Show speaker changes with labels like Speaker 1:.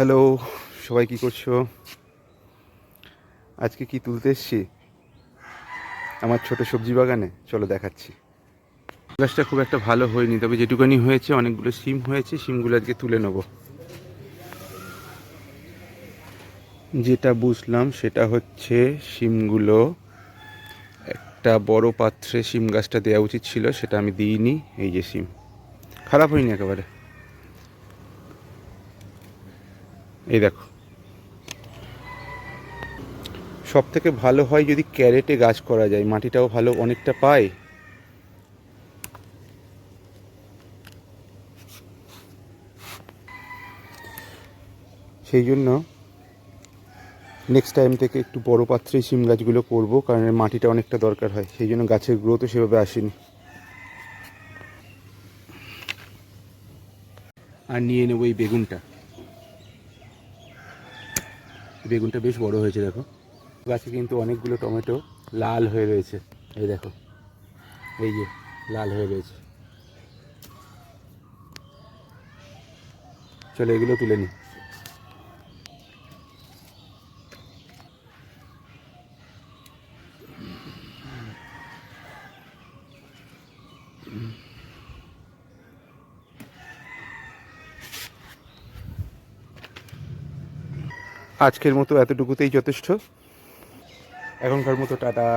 Speaker 1: Hello, সবাই কি করছো? আজকে কি তুলতে এসছি আমার ছোট সবজি বাগানে? চলো দেখাচ্ছি। গাছটা খুব একটা ভালো হয়নি, তবে যেটুকানি হয়েছে অনেকগুলো শিম হয়েছে। শিমগুলো আজকে তুলে নেব। যেটা বুঝলাম সেটা হচ্ছে শিমগুলো একটা বড় পাত্রে শিম গাছটা দেওয়া উচিত ছিল, সেটা আমি দিইনি। এই যে শিম, খারাপ হয়নি একেবারে। এই দেখো, সব থেকে ভালো হয় যদি ক্যারেটে গাছ করা যায়, মাটিটাও ভালো অনেকটা পায়। সেই জন্য নেক্সট টাইম থেকে একটু বড় পাত্রেই শিম গাছগুলো করবো, কারণ এর মাটিটা অনেকটা দরকার হয়। সেই জন্য গাছের গ্রোথও সেভাবে আসেনি। আর নিয়ে নেবো এই বেগুনটা। বেগুনটা বেশ বড় হয়েছে, দেখো। গাছে কিন্তু অনেকগুলো টমেটো লাল হয়ে রয়েছে। এই দেখো, এই যে লাল হয়ে রয়েছে। চলো এগুলো তুলে নিই। আজকের মতো এতটুকুতেই যথেষ্ট। এখনকার মতো টাটা।